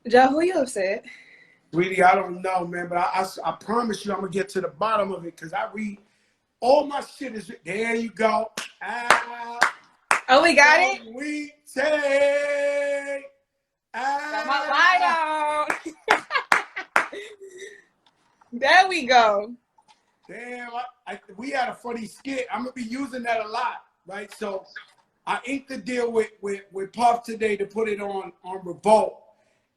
Joe, who you upset? Sweetie, I don't know, man, but I promise you I'm going to get to the bottom of it because I read all my shit is, there you go. Ah, Oh, we got so it? we take. Got my Ah. light on. There we go. Damn, we had a funny skit. I'm going to be using that a lot, right? So I inked the deal with Puff today to put it on Revolt.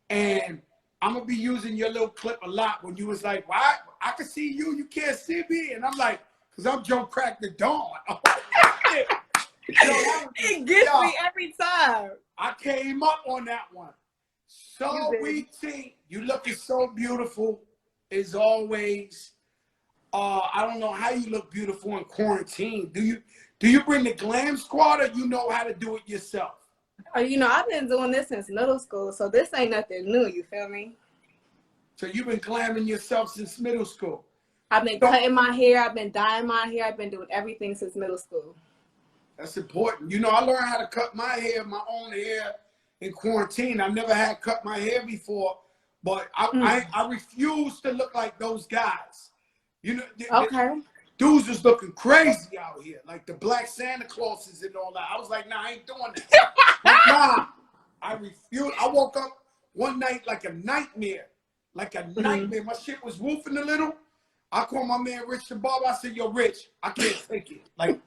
And I'm gonna be using your little clip a lot when you was like, "Why? I can see you, you can't see me," and I'm like, "Cause I'm Joe Crack the Dawn." Oh, shit. It gets me every time. I came up on that one. Saweetie, you looking so beautiful as always. I don't know how you look beautiful in quarantine. Do you bring the glam squad or you know how to do it yourself? Oh, I've been doing this since middle school, so this ain't nothing new, you feel me? So you've been glamming yourself since middle school. I've been cutting my hair, I've been dyeing my hair, I've been doing everything since middle school. That's important. I learned how to cut my own hair in quarantine. I never had cut my hair before, but I refuse to look like those guys. Okay. Dudes was looking crazy out here, like the black Santa Clauses and all that. I was like, nah, I ain't doing that. Nah, I refuse. I woke up one night like a nightmare. Like a nightmare. My shit was woofing a little. I called my man Rich the barber. I said, yo, Rich, I can't take it. Like,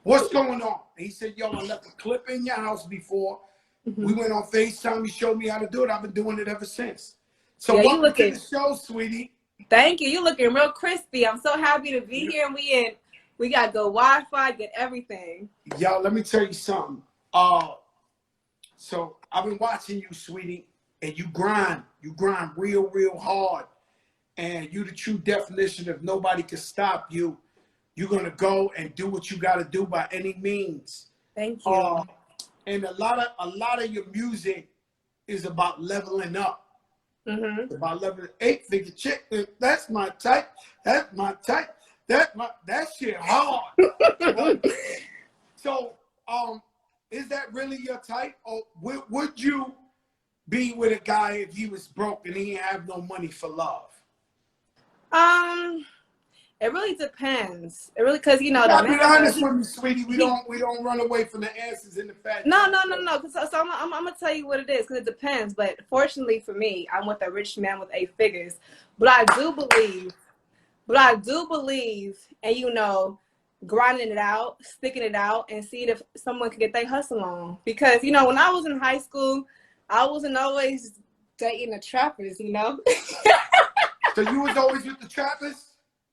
what's going on? And he said, yo, I left a clip in your house before. We went on FaceTime. He showed me how to do it. I've been doing it ever since. So yeah, welcome to the show, sweetie. Thank you. You looking real crispy. I'm so happy to be here. And we got good Wi-Fi, get everything. Yo, let me tell you something. So I've been watching you, sweetie, and you grind. You grind real, real hard. And you the true definition of nobody can stop you. You're gonna go and do what you gotta do by any means. Thank you. And a lot of your music is about leveling up. It's about leveling. 8-figure chick. That's my type. That's my type. That shit hard. So, is that really your type, or would you be with a guy if he was broke and he didn't have no money for love? It really depends. It really, because be honest with me, sweetie. We don't run away from the answers in the fact. No. So I'm gonna tell you what it is, because it depends. But fortunately for me, I'm with a rich man with 8 figures. But I do believe, and grinding it out, sticking it out, and seeing if someone can get their hustle on. Because when I was in high school, I wasn't always dating the trappers. So you was always with the trappers?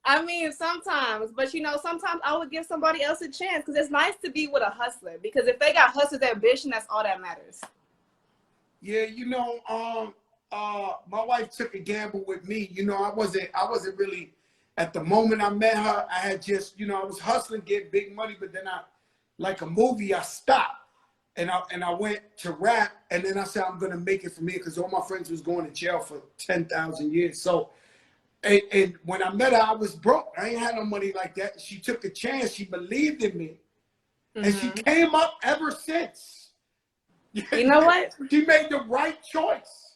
I mean, sometimes, but sometimes I would give somebody else a chance, because it's nice to be with a hustler, because if they got hustler's ambition, that's all that matters. Yeah, my wife took a gamble with me. I wasn't really, at the moment I met her, I had just, I was hustling, getting big money, but then like a movie, I stopped. And I went to rap, and then I said, I'm gonna make it from here, because all my friends was going to jail for 10,000 years. So and when I met her, I was broke. I ain't had no money like that. She took a chance. She believed in me. And she came up ever since. You know what? She made the right choice.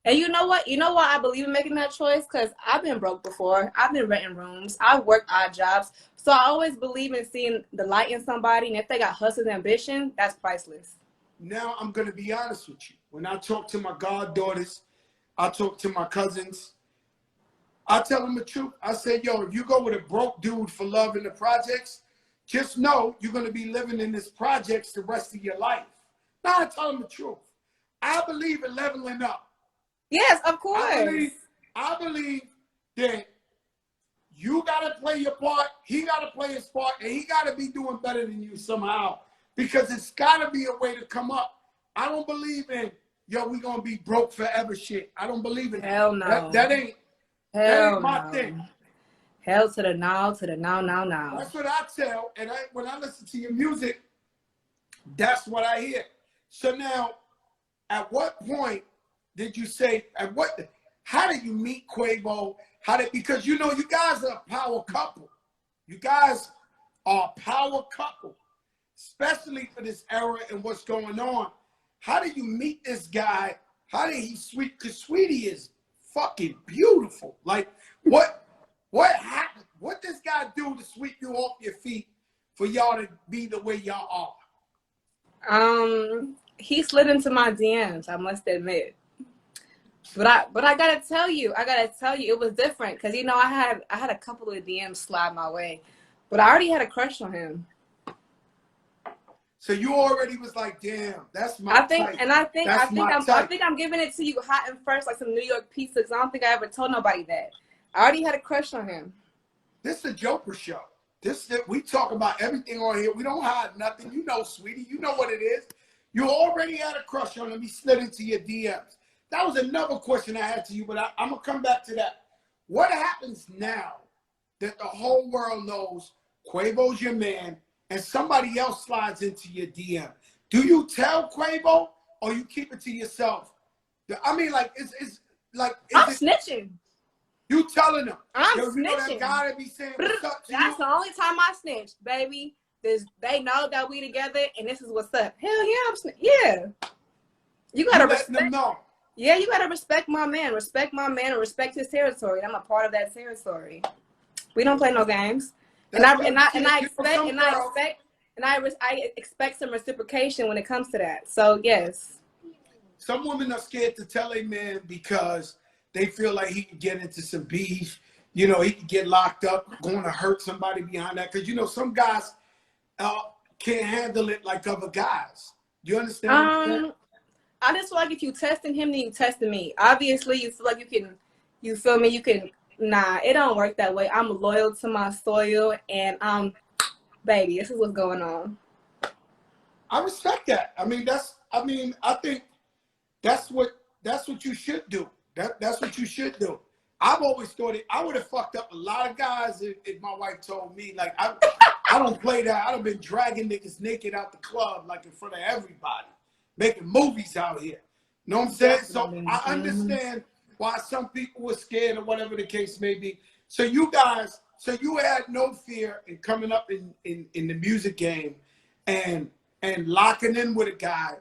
And you know what? You know why I believe in making that choice? Because I've been broke before. I've been renting rooms. I've worked odd jobs. So I always believe in seeing the light in somebody. And if they got hustler's ambition, that's priceless. Now, I'm going to be honest with you. When I talk to my goddaughters, I talk to my cousins, I tell them the truth. I say, yo, if you go with a broke dude for love in the projects, just know you're going to be living in this projects the rest of your life. Now, I tell them the truth. I believe in leveling up. Yes, of course. I believe that you got to play your part, he got to play his part, and he got to be doing better than you somehow, because it's got to be a way to come up. I don't believe in, yo, we going to be broke forever shit. I don't believe in Hell no. That ain't my thing. Hell to the no, to the no. That's what I tell, and when I listen to your music, that's what I hear. So now, at what point did you say, how did you meet Quavo? Because you guys are a power couple. You guys are a power couple, especially for this era and what's going on. How did you meet this guy, How did he sweet? Because Saweetie is fucking beautiful. Like, what happened? What this guy do to sweep you off your feet for y'all to be the way y'all are? He slid into my DMs, I must admit. But I gotta tell you, it was different because you know I had a couple of DMs slide my way, but I already had a crush on him. So you already was like, damn, that's my type. I think I'm giving it to you hot and fresh, like some New York pizza. Because I don't think I ever told nobody that. I already had a crush on him. This is a Joker show. We talk about everything on here. We don't hide nothing. You know, Saweetie, you know what it is. You already had a crush on him. He slid into your DMs. That was another question I had to you, but I'm gonna come back to that. What happens now that the whole world knows Quavo's your man and somebody else slides into your DM? Do you tell Quavo or you keep it to yourself? I mean, like, I'm snitching. You telling them? I'm snitching. You know that guy that be saying what's up to That's the only time I snitch, baby. They know that we together and this is what's up. Hell yeah, I'm yeah. You gotta respect them know. Yeah, you gotta respect my man. Respect my man and respect his territory. I'm a part of that territory. We don't play no games. I expect some reciprocation when it comes to that. So yes. Some women are scared to tell a man because they feel like he can get into some beef. You know, he can get locked up, going to hurt somebody behind that. Because, you know, some guys can't handle it like other guys. Do you understand? I just feel like if you testing him, then you testing me. Obviously, you feel like you feel me? You can, nah, it don't work that way. I'm loyal to my soil and baby, this is what's going on. I respect that. I think that's what you should do. That's what you should do. I've always thought I would have fucked up a lot of guys if my wife told me, like, I don't play that. I'd have been dragging niggas naked out the club, like, in front of everybody, making movies out here. You know what I'm saying? So I understand why some people were scared or whatever the case may be. So you had no fear in coming up in the music game and locking in with a guy,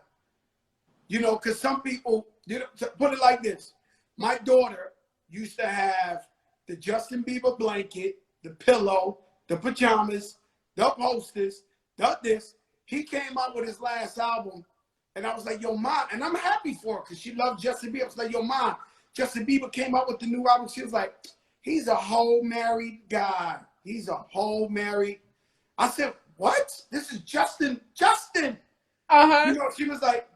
you know, because some people, you know, put it like this. My daughter used to have the Justin Bieber blanket, the pillow, the pajamas, the posters, this. He came out with his last album, and I was like, yo, Mom, and I'm happy for her because she loved Justin Bieber. I was like, yo, Mom, Justin Bieber came out with the new album. She was like, he's a whole married guy. He's a whole married. I said, what? This is Justin. Uh-huh. You know, she was like,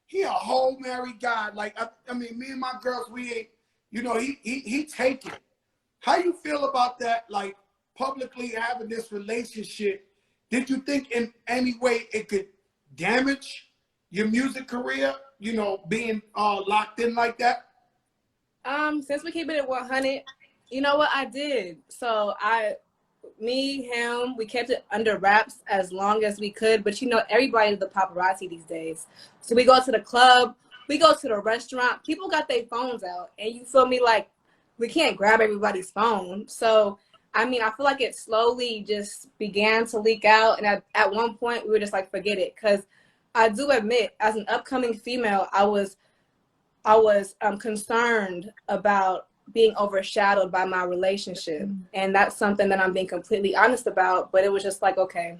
he a whole married guy. Like, I mean, me and my girls, we ain't, you know, he taken. How you feel about that, like, publicly having this relationship? Did you think in any way it could damage your music career, you know, being locked in like that? Since we keep it at 100, you know what I did? So him, we kept it under wraps as long as we could. But you know, everybody's the paparazzi these days. So we go to the club, we go to the restaurant. People got their phones out, and you feel me? Like, we can't grab everybody's phone. So I mean, I feel like it slowly just began to leak out, and at one point we were just like, forget it, because I do admit, as an upcoming female, I was concerned about being overshadowed by my relationship. And that's something that I'm being completely honest about. But it was just like, okay,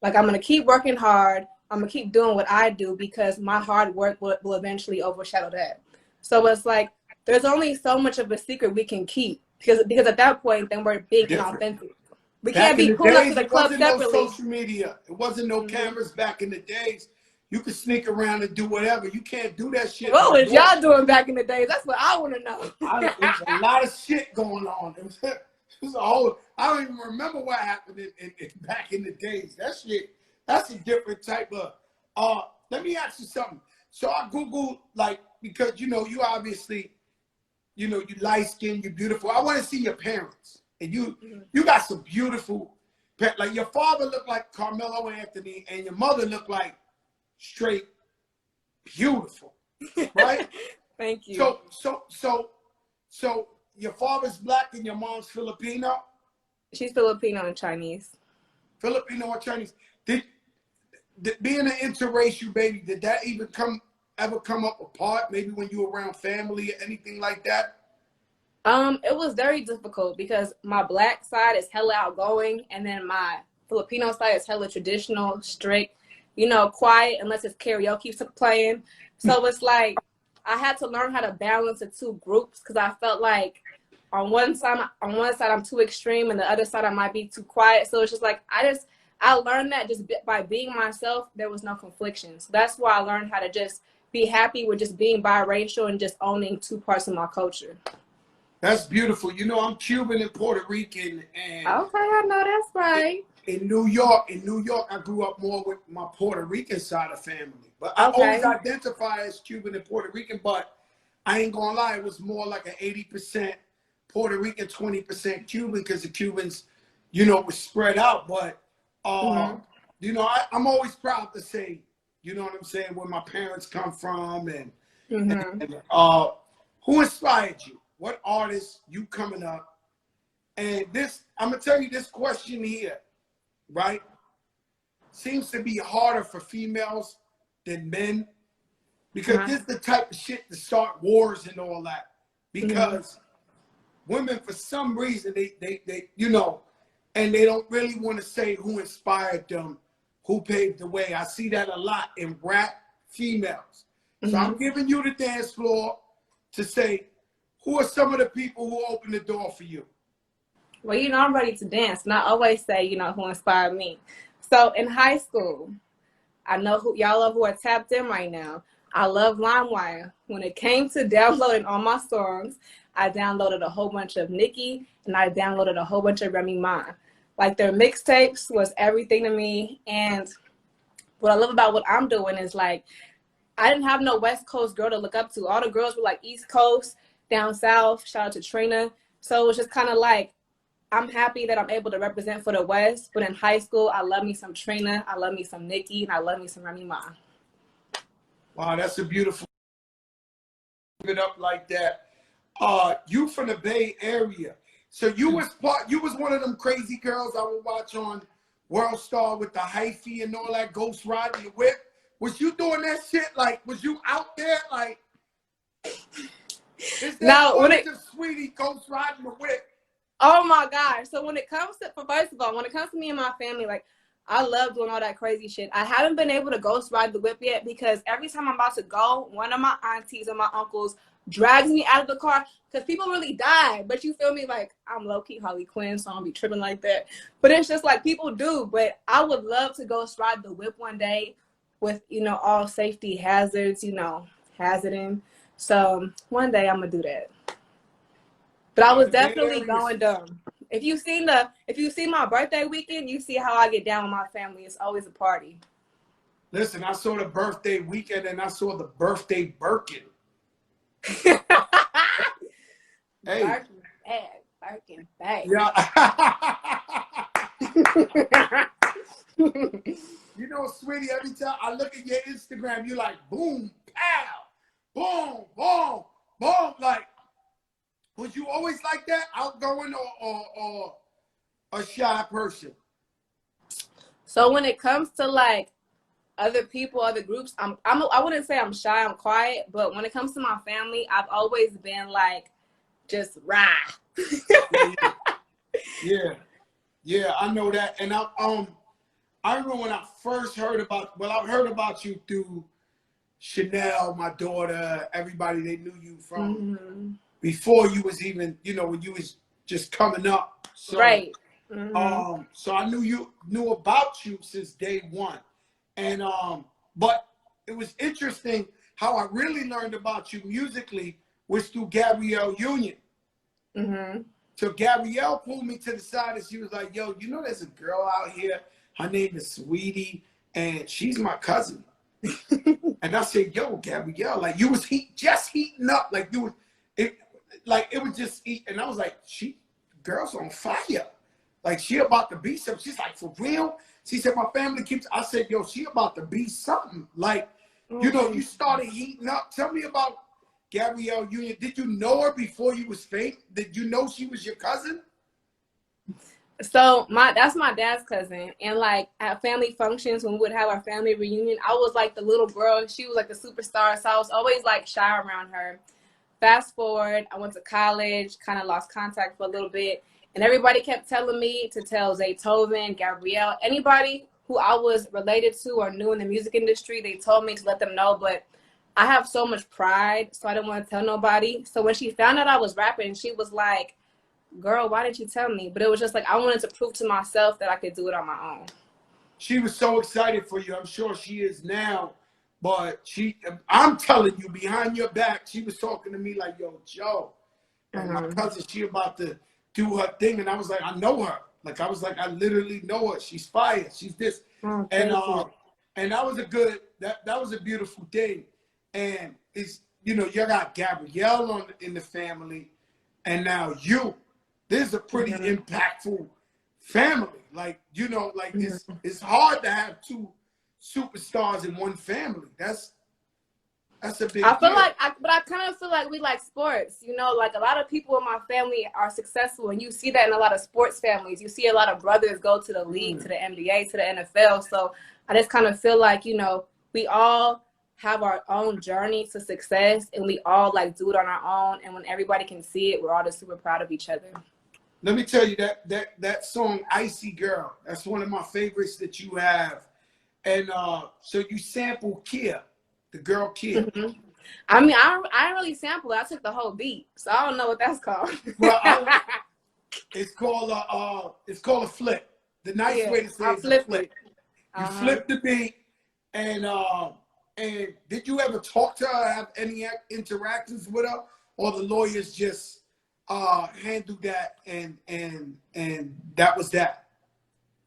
like, I'm going to keep working hard. I'm going to keep doing what I do because my hard work will eventually overshadow that. So it's like, there's only so much of a secret we can keep because at that point, then we're being inauthentic. We can't be pulling up to the club separately. It wasn't no social media. It wasn't no cameras back in the days. You could sneak around and do whatever. You can't do that shit. What was y'all doing back in the days? That's what I want to know. There's a lot of shit going on. It was a whole. I don't even remember what happened back in the days. That shit. That's a different type of. Let me ask you something. So I Googled, like, because you know you obviously, you know, you light skinned, you're beautiful. I want to see your parents, and you got some beautiful. Like, your father looked like Carmelo Anthony, and your mother looked like straight beautiful, right? Thank you. So your father's black and your mom's Filipino? She's Filipino and Chinese. Filipino and Chinese. Did being an interracial baby, did that even come ever come up apart? Maybe when you were around family or anything like that? It was very difficult because my black side is hella outgoing, and then my Filipino side is hella traditional, strict, quiet unless it's karaoke playing. So it's like I had to learn how to balance the two groups because I felt like on one side I'm too extreme, and the other side I might be too quiet. So it's just like I learned that just by being myself, there was no confliction. So that's why I learned how to just be happy with just being biracial and just owning two parts of my culture. That's beautiful. You know, I'm Cuban and Puerto Rican, and Okay, I know that's right. in New York, I grew up more with my Puerto Rican side of family. But I always Okay. identify as Cuban and Puerto Rican, but I ain't gonna lie, it was more like an 80% Puerto Rican, 20% Cuban, because the Cubans, was spread out. But Mm-hmm. I'm always proud to say, you know what I'm saying, where my parents come from, and, Mm-hmm. who inspired you? What artists you coming up? And I'm gonna tell you this question here, right? Seems to be harder for females than men, because Uh-huh. this is the type of shit to start wars and all that. Mm-hmm. Because women, for some reason, they and they don't really want to say who inspired them, who paved the way. I see that a lot in rap females. So Mm-hmm. I'm giving you the dance floor to say, who are some of the people who opened the door for you? Well, I'm ready to dance, and I always say, who inspired me. So in high school, I know who y'all love who are tapped in right now. I love LimeWire. When it came to downloading all my songs, I downloaded a whole bunch of Nicki, and I downloaded a whole bunch of Remy Ma. Like their mixtapes was everything to me. And what I love about what I'm doing is like I didn't have no West Coast girl to look up to. All the girls were like East Coast, down south. Shout out to Trina. So it was just kind of like I'm happy that I'm able to represent for the West. But in high school, I love me some Trina, I love me some Nicki, and I love me some Remy Ma. Wow, that's a beautiful it up like that. You from the Bay Area. So you was one of them crazy girls I would watch on World Star with the hyphy and all that, ghost riding the whip. Was you doing that shit? Like, was you out there? Like, is there Now, footage of Sweetie ghost riding the whip? oh my gosh. So when it comes to, first of all, when it comes to me and my family, like I love doing all that crazy shit. I haven't been able to ghost ride the whip yet because every time I'm about to go, one of my aunties or my uncles drags me out of the car because people really die. But you feel me? Like I'm low key Harley Quinn, so I don't be tripping like that. But it's just like people do. But I would love to ghost ride the whip one day with, all safety hazards, hazarding. So one day I'm gonna do that. But I was The Bay definitely Area. going dumb. If you see my birthday weekend, you see how I get down with my family. It's always a party. Listen, I saw the birthday weekend and I saw the birthday Birkin. Hey, Birkin bag, Birkin bag. yeah. You know, Sweetie, every time I look at your Instagram, you like boom, pow, boom, boom, boom. Like, was you always like that, outgoing or a shy person? So when it comes to like other people, other groups, I wouldn't say I'm shy, I'm quiet, but when it comes to my family, I've always been like just rah. Yeah, yeah, yeah. I know that, and I remember when I first heard about. Well, I've heard about you through Chanel, my daughter, everybody. They knew you from Mm-hmm. before you was even, when you was just coming up. So, Right. Mm-hmm. so I knew about you since day one, and but it was interesting how I really learned about you musically was through Gabrielle Union. Mm-hmm. So Gabrielle pulled me to the side and she was like, "Yo, there's a girl out here. Her name is Saweetie, and she's my cousin." And I said, "Yo, Gabrielle, like you was just heating up, like you was it, like it was just heat." And I was like, girl's on fire, like she about to be something." She's like, "For real?" She said, "My family keeps." I said, "Yo, she about to be something." Like, you started heating up. Tell me about Gabrielle Union. Did you know her before you was fake? Did you know she was your cousin? So that's my dad's cousin, and like at family functions when we would have our family reunion, I was like the little girl, and she was like the superstar. So I was always like shy around her. Fast forward, I went to college, kind of lost contact for a little bit, and everybody kept telling me to tell Zaytoven, Gabrielle, anybody who I was related to or knew in the music industry. They told me to let them know, but I have so much pride, so I didn't want to tell nobody. So when she found out I was rapping, she was like, girl, why didn't you tell me? But it was just like I wanted to prove to myself that I could do it on my own. She was so excited for you. I'm sure she is now. But I'm telling you, behind your back, she was talking to me like, yo, Joe, and my cousin, she about to do her thing. And I was like, I know her. Like, I was like, I literally know her. She's fire. She's this. Oh, And thank you. and that was that was a beautiful thing. And it's, you know, you got Gabrielle in the family, and now you. This is a pretty impactful family. Like, you know, like it's hard to have two superstars in one family. That's a big I feel deal. like, but I kind of feel like we like sports. You know, like a lot of people in my family are successful, and you see that in a lot of sports families. You see a lot of brothers go to the league, to the NBA, to the NFL. So I just kind of feel like, you know, we all have our own journey to success, and we all like do it on our own. And when everybody can see it, we're all just super proud of each other. Let me tell you that song "Icy Girl." That's one of my favorites that you have. And so you sample Kia, the girl Kia. I mean, I didn't really sample it. I took the whole beat, so I don't know what that's called. Well, it's called a flip. The nice way to say I it's a flip. it. You flip the beat, and did you ever talk to her, have any interactions with her, or the lawyers just handled that and that was that?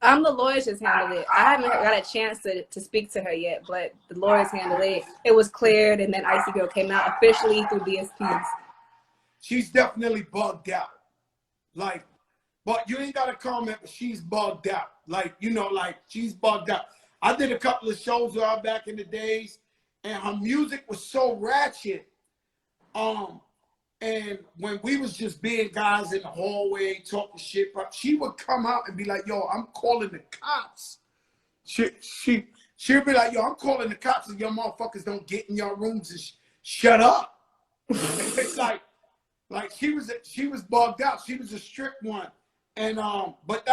The lawyers just handled it. I haven't got a chance to speak to her yet, but the lawyers handled it. It was cleared, and then Icy Girl came out officially through DSPs. She's definitely bugged out. Like, but you ain't got to comment, but she's bugged out. Like, you know, like she's bugged out. I did a couple of shows with her back in the days, and her music was so ratchet. And when we was just being guys in the hallway talking shit, she would come out and be like, yo, I'm calling the cops. She'd be like, yo, I'm calling the cops and your motherfuckers don't get in your rooms and shut up. It's like she was bugged out. She was a strict one. And but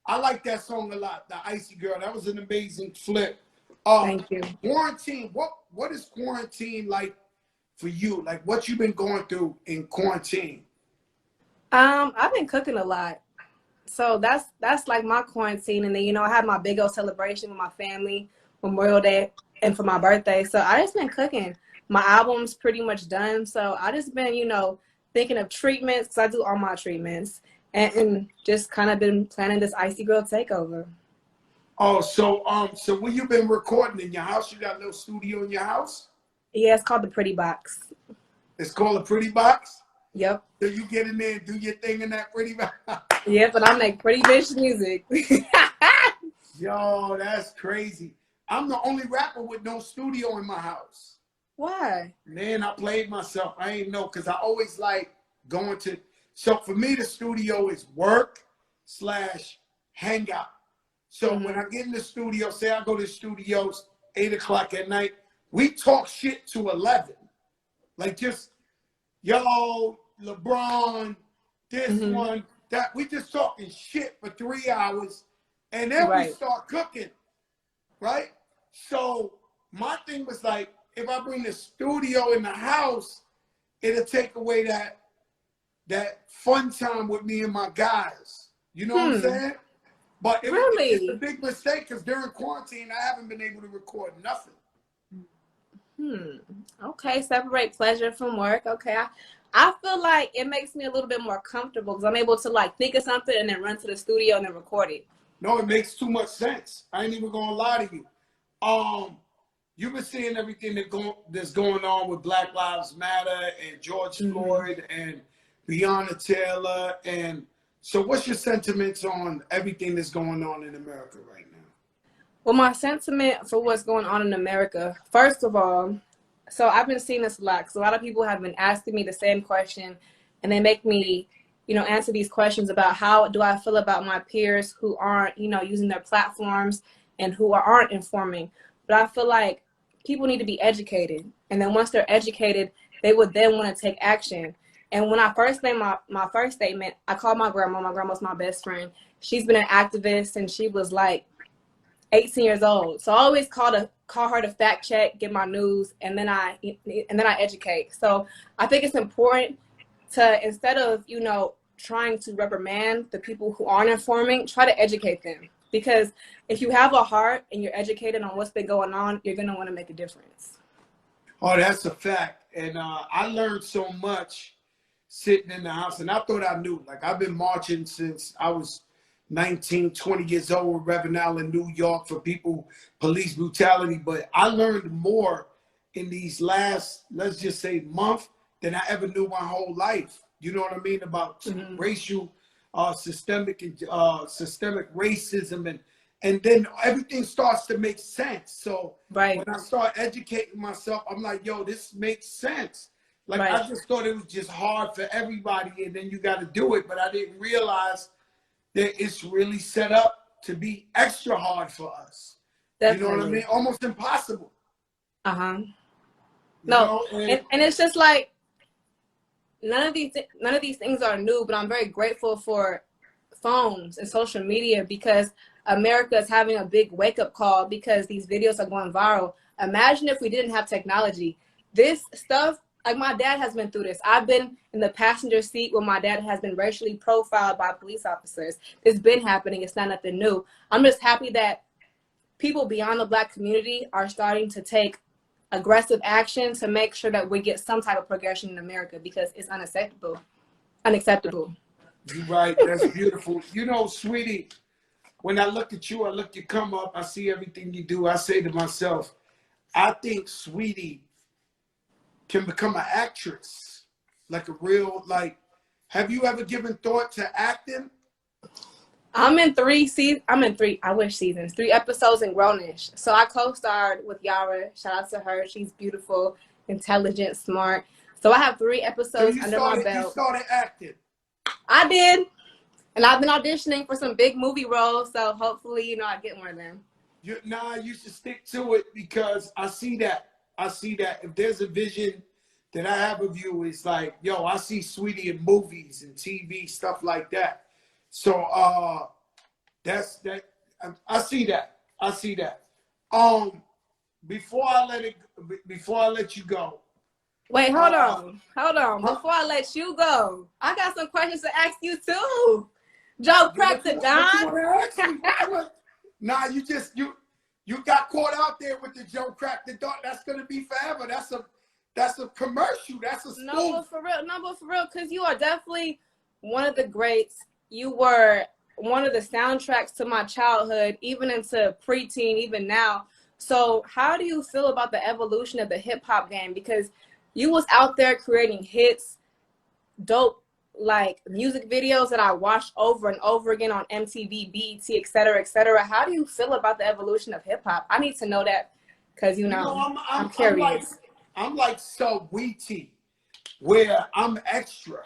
I like that song a lot, the Icy Girl. That was an amazing flip. Thank you. Quarantine, what is quarantine like for you? Like what you've been going through in quarantine? I've been cooking a lot. So that's like my quarantine. And then, you know, I had my big old celebration with my family, Memorial Day, and for my birthday. So I just been cooking. My album's pretty much done. So I just been, you know, thinking of treatments, because I do all my treatments, and just kind of been planning this Icy Girl takeover. Oh, so when you been recording in your house, you got a little studio in your house? Yeah, it's called the Pretty Box. It's called a Pretty Box? Yep. So you get in there and do your thing in that Pretty Box? Yep, but I make pretty bitch music. Yo, that's crazy. I'm the only rapper with no studio in my house. Why? Man, I played myself. I ain't know, because I always like going to. So for me, the studio is work / hangout. So when I get in the studio, say I go to the studios 8 o'clock at night, we talk shit to 11. Like just, yo, LeBron, this one, that. We just talking shit for 3 hours, and then we start cooking, right? So my thing was like, if I bring the studio in the house, it'll take away that fun time with me and my guys. You know what I'm saying? But it's a big mistake, because during quarantine, I haven't been able to record nothing. Okay, separate pleasure from work. Okay, I feel like it makes me a little bit more comfortable, because I'm able to like think of something and then run to the studio and then record it. No, it makes too much sense. I ain't even gonna lie to you. You've been seeing everything that's going on with Black Lives Matter and George Floyd and Breonna Taylor. And so what's your sentiments on everything that's going on in America right now? Well, my sentiment for what's going on in America, first of all, so I've been seeing this a lot, because a lot of people have been asking me the same question, and they make me, answer these questions about how do I feel about my peers who aren't, using their platforms and who aren't informing. But I feel like people need to be educated. And then once they're educated, they would then want to take action. And when I first made my first statement, I called my grandma. My grandma's my best friend. She's been an activist since she was like 18 years old. So I always call her to fact check, get my news, and then I educate. So I think it's important to, instead of, trying to reprimand the people who aren't informing, try to educate them. Because if you have a heart and you're educated on what's been going on, you're going to want to make a difference. Oh, that's a fact. And I learned so much sitting in the house, and I thought I knew. Like, I've been marching since I was 19, 20 years old with Reverend Allen, New York, for police brutality. But I learned more in these last, let's just say, month than I ever knew my whole life. You know what I mean? About racial, systemic racism, and then everything starts to make sense. So when I start educating myself, I'm like, yo, this makes sense. Like, I just thought it was just hard for everybody, and then you got to do it. But I didn't realize that it's really set up to be extra hard for us. Definitely. You know what I mean? Almost impossible. No, and it's just like, none of these things are new, but I'm very grateful for phones and social media, because America is having a big wake-up call because these videos are going viral. Imagine if we didn't have technology. This stuff, like, my dad has been through this. I've been in the passenger seat where my dad has been racially profiled by police officers. It's been happening. It's not nothing new. I'm just happy that people beyond the Black community are starting to take aggressive action to make sure that we get some type of progression in America, because it's unacceptable. You're right. That's beautiful. You know, sweetie, when I look at you, I look you come up, I see everything you do. I say to myself, I think Sweetie can become an actress, like a real, like, have you ever given thought to acting? I'm in three, I wish seasons, 3 episodes in Grownish. So I co-starred with Yara. Shout out to her. She's beautiful, intelligent, smart. So I have 3 episodes under my belt. You started acting? I did. And I've been auditioning for some big movie roles. So hopefully, I get one of them. You should stick to it, because I see that. If there's a vision that I have of you, it's like, yo, I see Sweetie in movies and TV, stuff like that. So that's that. I see that. Before I let you go. Wait, hold on. Before I let you go, I got some questions to ask you too. Joe cracked the Don. Nah, you got caught out there with the Joe cracked the Don. That's gonna be forever. That's a commercial. That's a spoof. No, but for real, because you are definitely one of the greats. You were one of the soundtracks to my childhood, even into preteen, even now. So how do you feel about the evolution of the hip hop game? Because you was out there creating hits, dope, like, music videos that I watched over and over again on MTV, BET, et cetera, et cetera. How do you feel about the evolution of hip hop? I need to know that, because I'm curious. I'm like Saweetie, where I'm extra.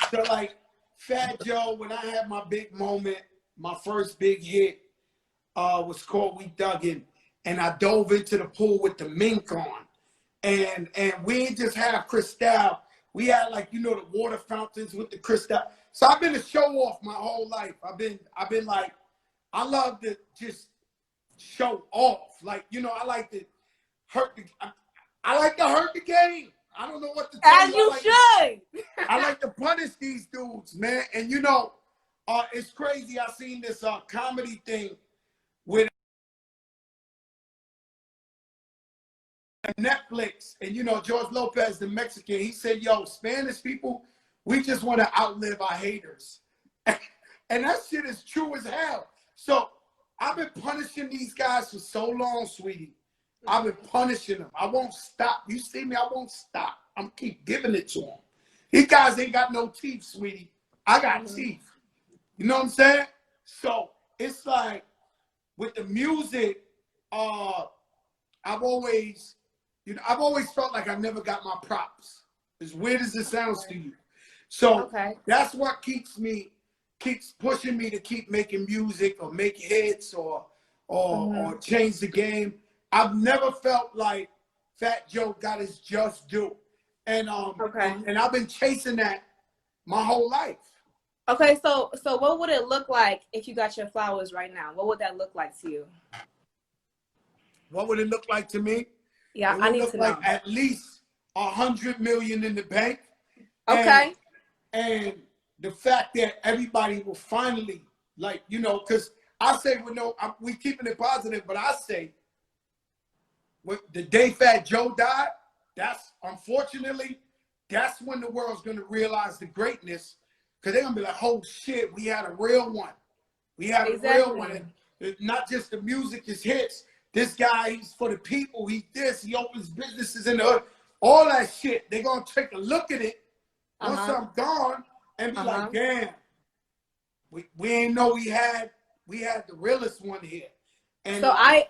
So, like, Fat Joe, when I had my big moment, my first big hit was called We Duggin', and I dove into the pool with the mink on. And we didn't just have Cristal. We had, like, the water fountains with the Cristal. So I've been a show off my whole life. I've been like, I love to just show off. Like, I like to hurt the game. I don't know what to tell you. As you should. I like to punish these dudes, man. And it's crazy. I seen this comedy thing with Netflix, and George Lopez, the Mexican, he said, yo, Spanish people, we just want to outlive our haters. And that shit is true as hell. So I've been punishing these guys for so long, sweetie. I've been punishing them. I won't stop. You see me? I won't stop. I'm keep giving it to them. These guys ain't got no teeth, sweetie. I got teeth. You know what I'm saying? So it's like, with the music, I've always felt like I never got my props. As weird as it sounds to you. So Okay. that's what keeps pushing me to keep making music or make hits or change the game. I've never felt like Fat Joe got his just due. And Okay. and I've been chasing that my whole life. Okay, so what would it look like if you got your flowers right now? What would that look like to you? What would it look like to me? Yeah, It I would need look to like know. at least 100 million in the bank, and Okay. and the fact that everybody will finally, like, because I say, we keeping it positive, but I say, the day Fat Joe died, that's unfortunately, that's when the world's gonna realize the greatness, because they're gonna be like, oh shit, we had a real one. We had a real one. Exactly. And it's not just the music, his hits. This guy, he's for the people. He this, he opens businesses in the hood. All that shit. They're gonna take a look at it once Uh-huh. I'm gone and be Uh-huh. like, damn, we ain't know we had the realest one here. And So I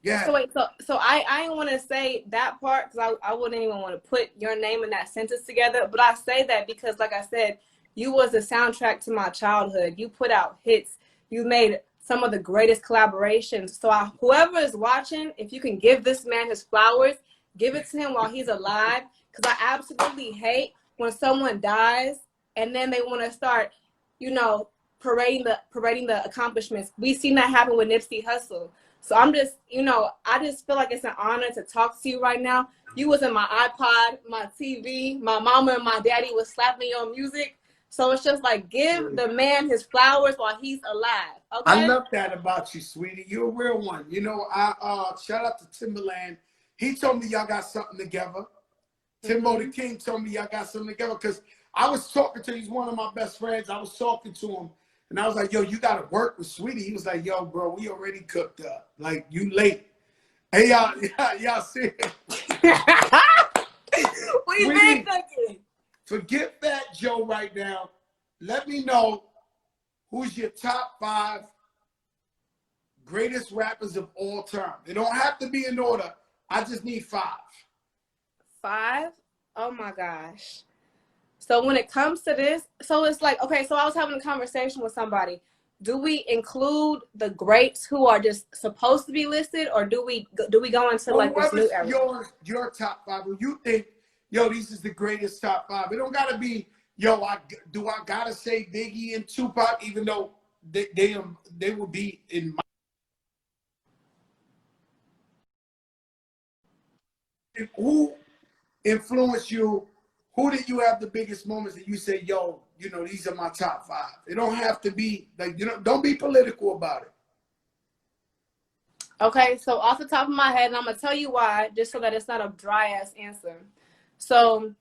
yeah. so wait, so I didn't want to say that part because I wouldn't even want to put your name in that sentence together. But I say that because, like I said, you was the soundtrack to my childhood. You put out hits. You made some of the greatest collaborations. So whoever is watching, if you can give this man his flowers, give it to him while he's alive. Because I absolutely hate when someone dies and then they want to start, you know, parading the accomplishments. We've seen that happen with Nipsey Hussle. So I'm just, I just feel like it's an honor to talk to you right now. You was in my iPod, my TV, my mama and my daddy was slapping your music. So it's just like, give the man his flowers while he's alive. I Okay? love that about you, sweetie. You're a real one. I shout out to Timberland. He told me y'all got something together. Timbo the King told me y'all got something together, because I was talking to, he's one of my best friends. I was talking to him and I was like, yo, you got to work with Sweetie. He was like, yo, bro, we already cooked up. Like, you late. Hey, y'all see it? We been Sweetie, cooking. forget Fat Joe right now. Let me know who's your top 5 greatest rappers of all time. They don't have to be in order. I just need 5. 5? Oh my gosh. So when it comes to this, so it's like, okay, so I was having a conversation with somebody. Do we include the greats who are just supposed to be listed, or do we go into Well, like this new whoever's era? your top 5, when you think, yo, this is the greatest top 5. It don't gotta be, yo, I gotta say Biggie and Tupac, even though they will be in my. Who influenced you? Who did you have the biggest moments that you say, yo, these are my top 5? It don't have to be like, don't be political about it. Okay, so off the top of my head, and I'm gonna tell you why, just so that it's not a dry ass answer. So,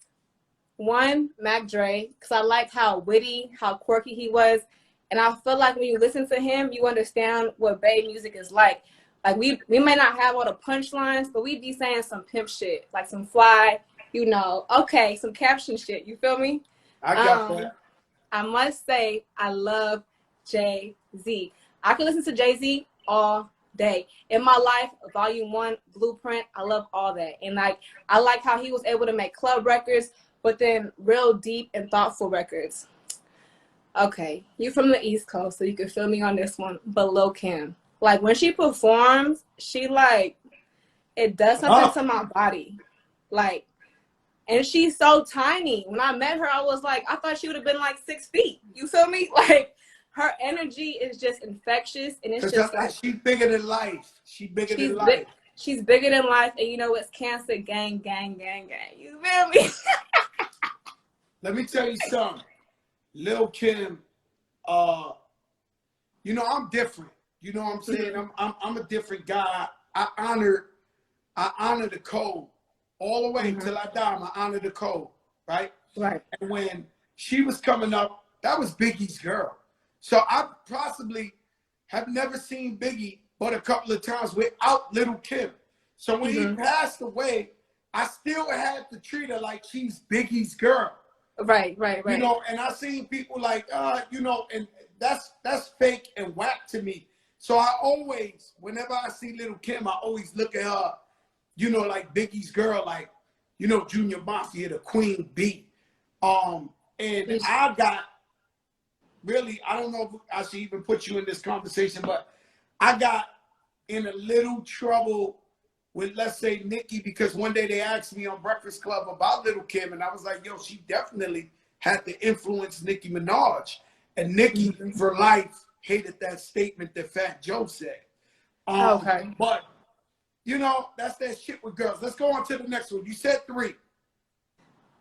one, Mac Dre, because I like how witty, how quirky he was, and I feel like when you listen to him, you understand what Bay music is like. Like we may not have all the punchlines, but we be saying some pimp shit, like some fly, okay, some caption shit. You feel me? I got Um, that. I must say I love Jay-Z. I can listen to Jay-Z all day. In My Life, Volume 1, Blueprint, I love all that. And like I like how he was able to make club records, but then real deep and thoughtful records. Okay, you from the East Coast, so you can feel me on this one. But Lil' Kim, like when she performs, she like it does something to my body. Like, and she's so tiny. When I met her, I was like, I thought she would have been like 6 feet. You feel me? Like her energy is just infectious, and it's just like She's bigger than life. She's bigger than she's life. big. She's bigger than life, and it's cancer, gang, gang, gang, gang. You feel me? Let me tell you something. Lil Kim, I'm different. You know what I'm saying? I'm a different guy. I honor the code all the way till I die. I honor the code, right? Right. And when she was coming up, that was Biggie's girl. So I possibly have never seen Biggie but a couple of times without Little Kim. So when he passed away, I still had to treat her like she's Biggie's girl. Right. And I seen people like, and that's fake and whack to me. So I always, whenever I see Little Kim, I always look at her, like Biggie's girl, like, Junior Mafia, the Queen Bee. And I got really, I don't know if I should even put you in this conversation, but I got in a little trouble with, let's say, Nicki, because one day they asked me on Breakfast Club about Little Kim, and I was like, yo, she definitely had to influence Nicki Minaj. And Nicki, for life, hated that statement that Fat Joe said. Okay. But, you know, that's that shit with girls. Let's go on to the next one. You said 3.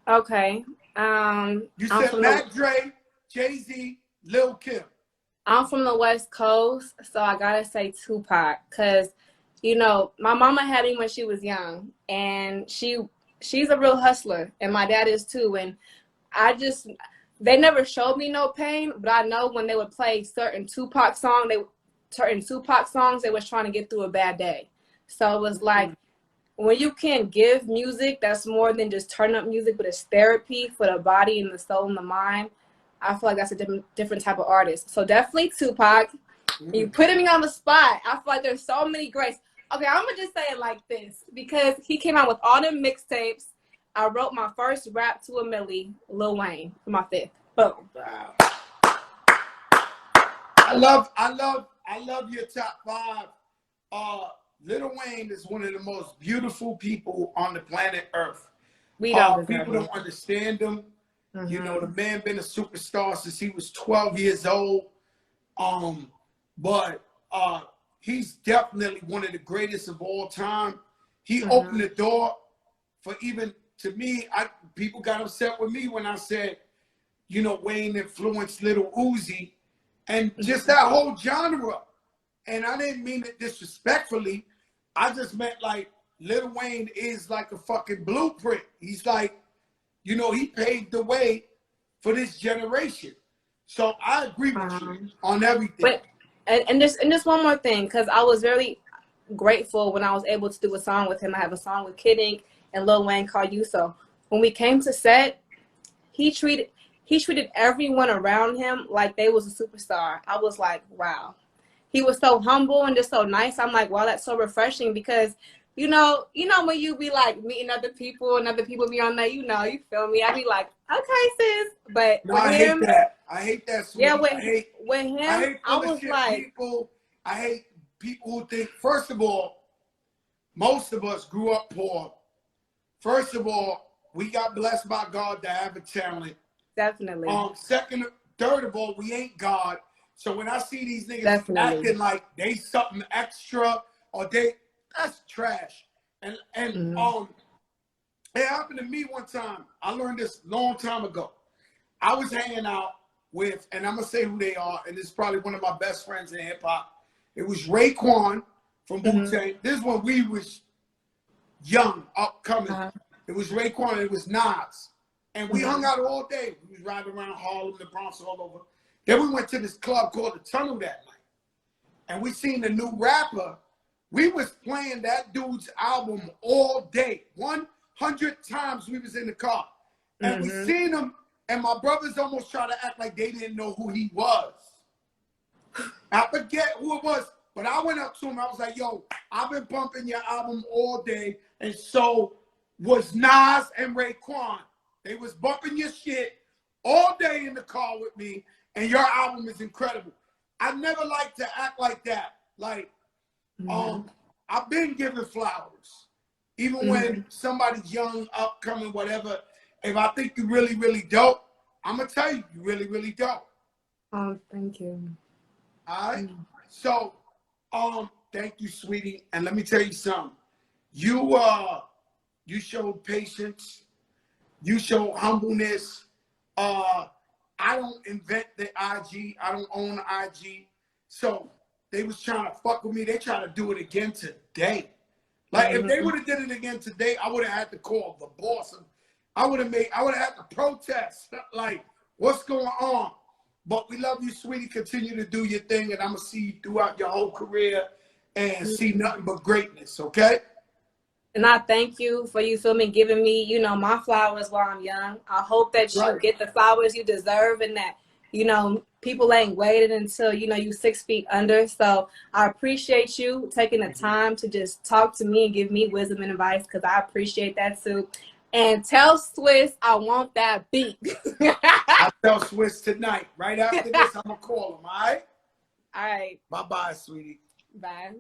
Okay. You said Mac Dre, Jay-Z, Lil Kim. I'm from the West Coast, so I gotta say Tupac, cause you know my mama had him when she was young, and she's a real hustler, and my dad is too. And they never showed me no pain, but I know when they would play certain Tupac songs, they was trying to get through a bad day. So it was like when you can give music that's more than just turn up music, but it's therapy for the body and the soul and the mind. I feel like that's a different type of artist. So definitely Tupac. You putting me on the spot. I feel like there's so many greats. Okay, I'm gonna just say it like this because he came out with all them mixtapes. I wrote my first rap to a milli, Lil Wayne, for my 5th. Boom. Wow. I love your top 5. Lil Wayne is one of the most beautiful people on the planet Earth. People don't understand him. You know, the man been a superstar since he was 12 years old. But he's definitely one of the greatest of all time. He opened the door for, even to me, people got upset with me when I said, you know, Wayne influenced Lil Uzi and just that whole genre. And I didn't mean it disrespectfully. I just meant like Lil Wayne is like a fucking blueprint. He's like, you know, he paved the way for this generation. So I agree with you on everything. But and just one more thing, because I was very grateful when I was able to do a song with him. I have a song with Kid Ink and Lil Wayne called You. So when we came to set, he treated everyone around him like they was a superstar. I was like, wow. He was so humble and just so nice. I'm like, wow, that's so refreshing because you know when you be like meeting other people and other people be on there, you feel me? I be like, okay, sis. But no, with him, I hate that. Sweetie. Yeah, with him, I was like, I hate people who think. First of all, most of us grew up poor. First of all, we got blessed by God to have a talent. Definitely. Third of all, we ain't God. So when I see these niggas acting like they something extra or that's trash. And it happened to me one time. I learned this long time ago. I was hanging out with, and I'm gonna say who they are, and this is probably one of my best friends in hip hop. It was Raekwon from Wu-Tang. This is when we was young, upcoming. It was Raekwon, it was Nas. And we hung out all day. We was riding around Harlem, the Bronx, all over. Then we went to this club called The Tunnel that night. And we seen the new rapper. We was playing that dude's album all day. 100 times we was in the car. And we seen him, and my brothers almost tried to act like they didn't know who he was. I forget who it was, but I went up to him. I was like, yo, I've been bumping your album all day, and so was Nas and Raekwon. They was bumping your shit all day in the car with me, and your album is incredible. I never like to act like that. Like, I've been giving flowers. Even when somebody's young, upcoming, whatever, if I think you're really, really dope, I'm going to tell you, you're really, really dope. Oh, thank you. All right? So, thank you, sweetie. And let me tell you something. You showed patience. You showed humbleness. I don't invent the IG. I don't own the IG. So they was trying to fuck with me. They try to do it again today. Like if they would have did it again today, I would have had to call the boss. I would have had to protest. Like, what's going on? But we love you, sweetie. Continue to do your thing, and I'm gonna see you throughout your whole career and see nothing but greatness. Okay? And I thank you for giving me, my flowers while I'm young. I hope that you get the flowers you deserve and that, people ain't waiting until, you 6 feet under. So I appreciate you taking the time to just talk to me and give me wisdom and advice because I appreciate that too. And tell Swiss I want that beat. I tell Swiss tonight. Right after this, I'm gonna call him. All right. All right. Bye bye, sweetie. Bye.